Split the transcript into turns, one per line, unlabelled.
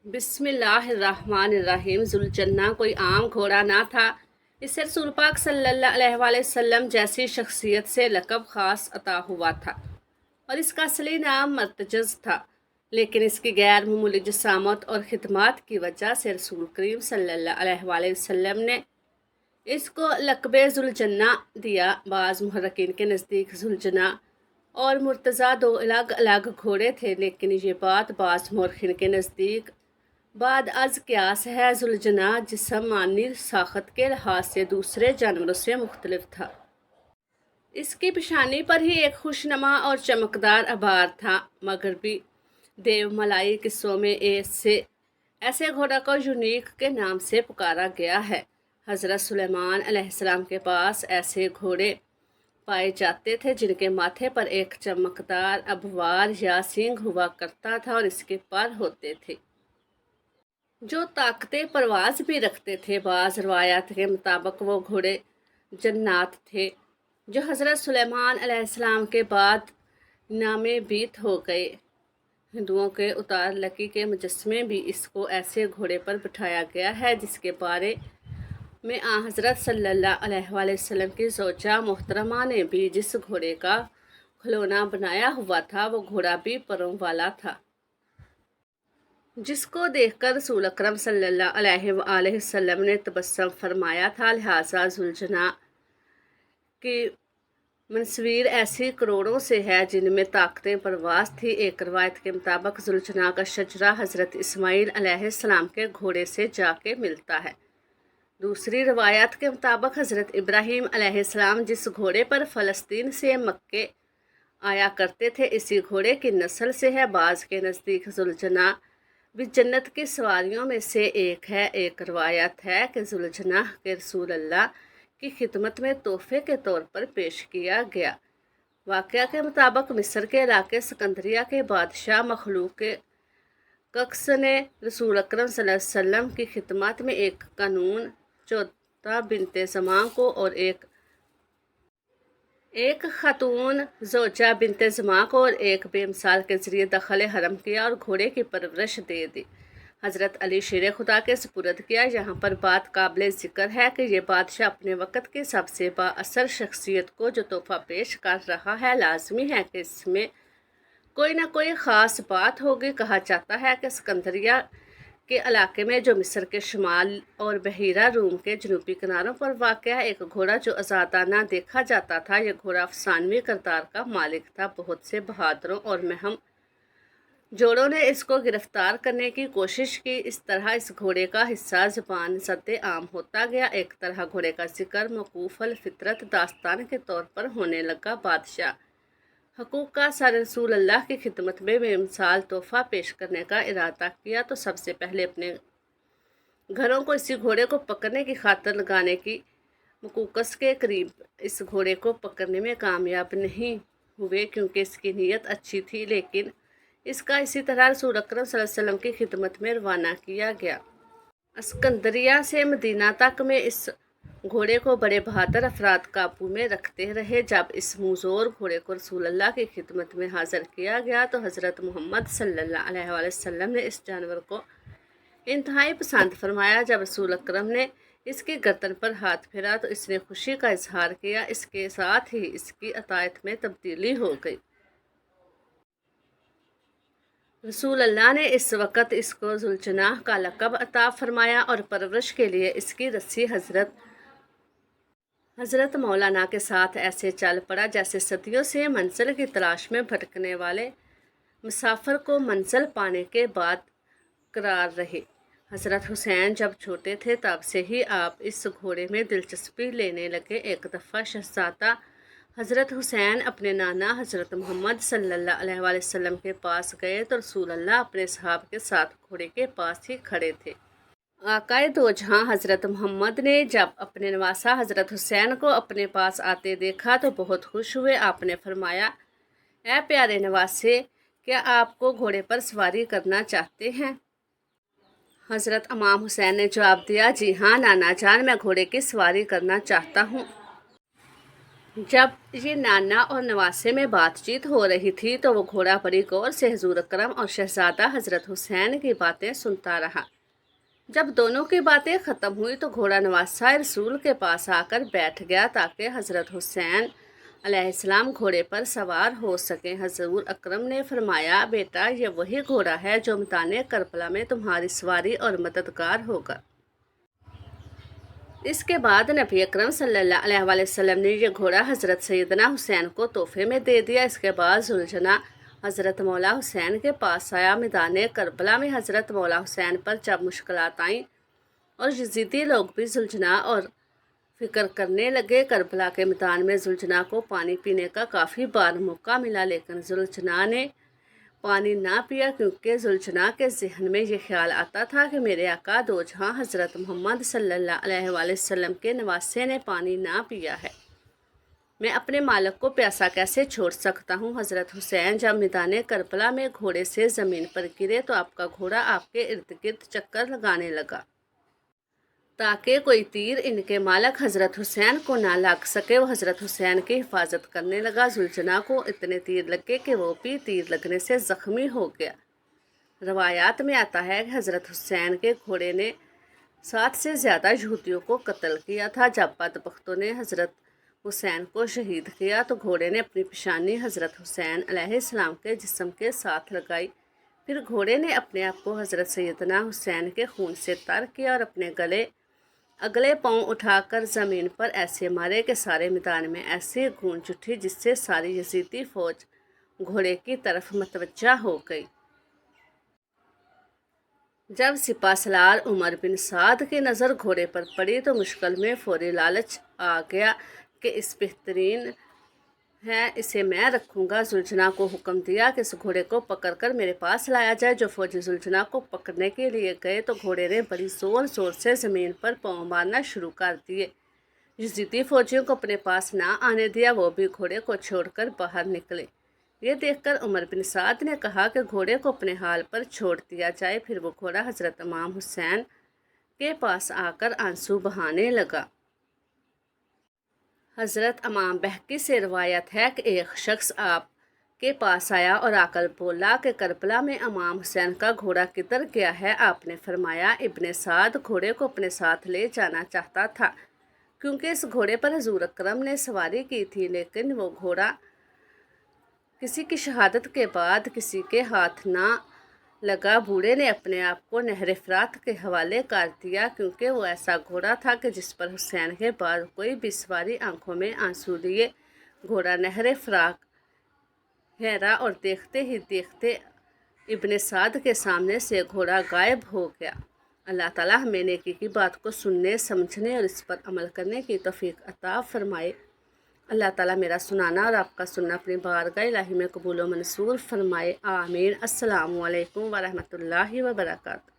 बिस्मिल्लाहिर्रहमानिर्रहीम। ज़ुलजन्ना कोई आम घोड़ा ना था। इसे रसूल पाक सल्लल्लाहु अलैहि वसल्लम जैसी शख्सियत से लक़ब ख़ास अता हुआ था और इसका असली नाम मर्तजज़ था। लेकिन इसकी गैर मामूली जसामत और खिदमात की वजह से रसूल करीम सल्लल्लाहु अलैहि वसल्लम ने इसको लक़ब ज़ुलजन्ना दिया। बाज़ मुहर्रिकीन के नज़दीक ज़ुलजना और मुर्तज़ा दो अलग अलग घोड़े थे, लेकिन ये बात बाज़ मुअर्रिखीन के नज़दीक बाद अज क्यास है। ज़ुलजना जिस्मानी साख़त के लिहाज से दूसरे जानवरों से मुख्तलिफ था। इसकी पेशानी पर ही एक खुशनुमा और चमकदार आभार था। मगरबी देवमलाई किस्सों में ऐसे घोड़ा को यूनिक के नाम से पुकारा गया है। हज़रत सुलेमान अलैहिस्सलाम के पास ऐसे घोड़े पाए जाते थे जिनके माथे पर एक चमकदार अबवार या सींग हुआ करता था और इसके पर होते थे जो ताकते परवाज भी रखते थे। बाज़ रवायात के मुताबिक वो घोड़े जन्नात थे जो हज़रत सुलेमान अलैहिस्सलाम के बाद नामे बीत हो गए। हिंदुओं के उतार लकी के मुजस्मे भी इसको ऐसे घोड़े पर बिठाया गया है जिसके बारे में हज़रत सल्लल्लाहु अलैहि वसल्लम की ज़ौजा मोहतरमा ने भी जिस घोड़े का खिलौना बनाया हुआ था वो घोड़ा भी परों वाला था, जिसको देखकर रसूल अकरम सल्लल्लाहु अलैहि वसल्लम ने तबस्सुम फरमाया था। लिहाजा ज़ुलजना की मनसवीर ऐसी करोड़ों से है जिनमें ताकतें परवास थी। एक रवायत के मुताबिक ज़ुलजना का शजरा हज़रत इस्माईल अलैहिस्सलाम के घोड़े से जाके मिलता है। दूसरी रवायत के मुताबिक हज़रत इब्राहीम अलैहिस्सलाम जिस घोड़े पर फ़लस्तीन से मक्के आया करते थे इसी घोड़े की नस्ल से है। बाज़ के नज़दीक ज़ुलजना भी जन्नत की सवारियों में से एक है। एक रवायत है कि ज़ुलजना के रसूल अल्लाह की खिदमत में तोहफे के तौर पर पेश किया गया। वाक़या के मुताबिक मिस्र के इलाके सिकंदरिया के बादशाह मखलूक कक्स ने रसूल अकरम सल्लल्लाहु अलैहि वसल्लम की खिदमत में एक कानून चौथा बिनते ज़मा को और एक खातून ज़ौजा बिनते ज़मा को और एक बेमिसाल के ज़रिए दखल हरम किया और घोड़े की परवरिश दे दी। हज़रत अली शेर खुदा के सुपुर्द किया। यहाँ पर बात काबिल ज़िक्र है कि ये बादशाह अपने वक़्त की सबसे बाअसर शख्सियत को जो तोहफ़ा पेश कर रहा है लाजमी है कि इसमें कोई ना कोई ख़ास बात होगी। कहा जाता है कि सिकंदरिया के इलाके में जो मिस्र के शुमाल और बहीरा रूम के जनूबी किनारों पर वाक़ है एक घोड़ा जो आज़ादाना देखा जाता था। यह घोड़ा अफसानवी किरदार का मालिक था। बहुत से बहादुरों और महम जोड़ों ने इसको गिरफ्तार करने की कोशिश की। इस तरह इस घोड़े का हिस्सा ज़बान ज़द आम होता गया। एक तरह घोड़े का जिक्र मौकूफ़ल फितरत दास्तान के तौर पर होने लगा। बादशाह हकूक़ का सर रसूल अल्लाह की खिदमत में बेमिसाल तोहफ़ा पेश करने का इरादा किया तो सबसे पहले अपने घरों को इसी घोड़े को पकड़ने की खातिर लगाने की मकूकस के करीब इस घोड़े को पकड़ने में कामयाब नहीं हुए क्योंकि इसकी नीयत अच्छी थी, लेकिन इसका इसी तरह रसूल अकरम सल्लल्लाहु अलैहि वसल्लम की खिदमत में रवाना किया गया। अस्कंदरिया से मदीना तक में इस घोड़े को बड़े बहादुर अफराद काबू में रखते रहे। जब इस मुज़ोर घोड़े को रसूल अल्लाह की खिदमत में हाज़िर किया गया तो हज़रत मोहम्मद सल्लल्लाहु अलैहि वसल्लम ने इस जानवर को इंतहाई पसंद फरमाया। जब रसूल अकरम ने इसकी गर्दन पर हाथ फेरा तो इसने खुशी का इजहार किया। इसके साथ ही इसकी अतायत में तब्दीली हो गई। रसूल अल्लाह ने इस वक़्त इसको ज़ुलजना का लक़ब अता फरमाया और परवरिश के लिए इसकी रस्सी हज़रत मौलाना के साथ ऐसे चल पड़ा जैसे सदियों से मंजिल की तलाश में भटकने वाले मुसाफिर को मंजिल पाने के बाद करार रहे। हज़रत हुसैन जब छोटे थे तब से ही आप इस घोड़े में दिलचस्पी लेने लगे। एक दफ़ा शहज़ादा हज़रत हुसैन अपने नाना हज़रत मोहम्मद सल्लल्लाहु अलैहि वसल्लम के पास गए तो रसूल अल्लाह अपने सहाब के साथ घोड़े के पास ही खड़े थे। आकाए दो जहाँ हज़रत मोहम्मद ने जब अपने नवासा हज़रत हुसैन को अपने पास आते देखा तो बहुत खुश हुए। आपने फरमाया, ऐ प्यारे नवासे, क्या आपको घोड़े पर सवारी करना चाहते हैं? हज़रत इमाम हुसैन ने जवाब दिया, जी हाँ नाना जान, मैं घोड़े की सवारी करना चाहता हूँ। जब ये नाना और नवासे में बातचीत हो रही थी तो वो घोड़ा बड़ी गौर से हुजूर अकरम और शहजादा हज़रत हुसैन की बातें सुनता रहा। जब दोनों की बातें ख़त्म हुई तो घोड़ा नवासा रसूल के पास आकर बैठ गया ताकि हज़रत हुसैन अलैहिस्सलाम घोड़े पर सवार हो सकें। हजूर अकरम ने फरमाया, बेटा ये वही घोड़ा है जो मैदान करबला में तुम्हारी सवारी और मददगार होगा। इसके बाद नबी अकरम सल्लल्लाहु अलैहि वसल्लम ने यह घोड़ा हज़रत सैयदना हुसैन को तोहफे में दे दिया। इसके बाद जुलझना हज़रत मौला हुसैन के पास आया। मैदान करबला में हज़रत मौला हुसैन पर जब मुश्किलात आईं और यजीदी लोग भी जुलझना और फिक्र करने लगे। करबला के मैदान में जुलझना को पानी पीने का काफ़ी बार मौका मिला, लेकिन जुलझना ने पानी ना पिया, क्योंकि जुलझना के जहन में ये ख्याल आता था कि मेरे आका दो जहां हज़रत मोहम्मद सल्लल्लाहु अलैहि वसल्लम के नवासे ने पानी ना पिया है, मैं अपने मालिक को प्यासा कैसे छोड़ सकता हूँ। हज़रत हुसैन जब मैदान करबला में घोड़े से ज़मीन पर गिरे तो आपका घोड़ा आपके इर्द गिर्द चक्कर लगाने लगा ताकि कोई तीर इनके मालिक हज़रत हुसैन को ना लग सके। वो हज़रत हुसैन की हिफाजत करने लगा। जुलझना को इतने तीर लगे कि वो भी तीर लगने से ज़ख्मी हो गया। रवायात में आता है कि हज़रत हुसैन के घोड़े ने 7 से ज़्यादा यहूदियों को कत्ल किया था। जब बदबख्तों ने हज़रत हुसैन को शहीद किया तो घोड़े ने अपनी पेशानी हज़रत हुसैन अलैहिस्सलाम के जिस्म के साथ लगाई। फिर घोड़े ने अपने आप को हज़रत सैयदना हुसैन के खून से तर किया और अपने अगले पाँव उठाकर ज़मीन पर ऐसे मारे कि सारे मैदान में ऐसी गूंज उठी जिससे सारी यजीदी फ़ौज घोड़े की तरफ मतवज्जा हो गई। जब सिपा सलार उमर बिन साद की नज़र घोड़े पर पड़ी तो मुश्किल में फौरी लालच आ गया कि इस बेहतरीन है, इसे मैं रखूँगा। जुलझना को हुक्म दिया कि इस घोड़े को पकड़कर मेरे पास लाया जाए। जो फौजी जुलझना को पकड़ने के लिए गए तो घोड़े ने बड़ी ज़ोर ज़ोर से ज़मीन पर पाँव मारना शुरू कर दिए। यजीदी फौजियों को अपने पास ना आने दिया, वो भी घोड़े को छोड़कर बाहर निकले। ये देखकर उमर बिन साद ने कहा कि घोड़े को अपने हाल पर छोड़ दिया जाए। फिर वो घोड़ा हज़रत इमाम हुसैन के पास आकर आंसू बहाने लगा। हज़रत इमाम बहकी से रवायत है कि एक शख्स आप के पास आया और आकर बोला कि करबला में इमाम हुसैन का घोड़ा किधर गया है। आपने फरमाया, इब्ने साद घोड़े को अपने साथ ले जाना चाहता था, क्योंकि इस घोड़े पर हुजूर अकरम ने सवारी की थी, लेकिन वो घोड़ा किसी की शहादत के बाद किसी के हाथ ना लगा। बूढ़े ने अपने आप को नहर फरात के हवाले कर दिया, क्योंकि वो ऐसा घोड़ा था कि जिस पर हुसैन के बाद कोई भी सवारी आंखों में आंसू लिए घोड़ा नहर फरात हेरा और देखते ही देखते इब्ने साद के सामने से घोड़ा गायब हो गया। अल्लाह ताला हमें नेकी की बात को सुनने, समझने और इस पर अमल करने की तौफीक अता फरमाए। अल्लाह ताला मेरा सुनाना और आपका सुनना अपनी बारगाह इलाही में कबूल व मंसूर फरमाए। आमीन। अस्सलामु अलैकुम व रहमतुल्लाहि व बरकातहू।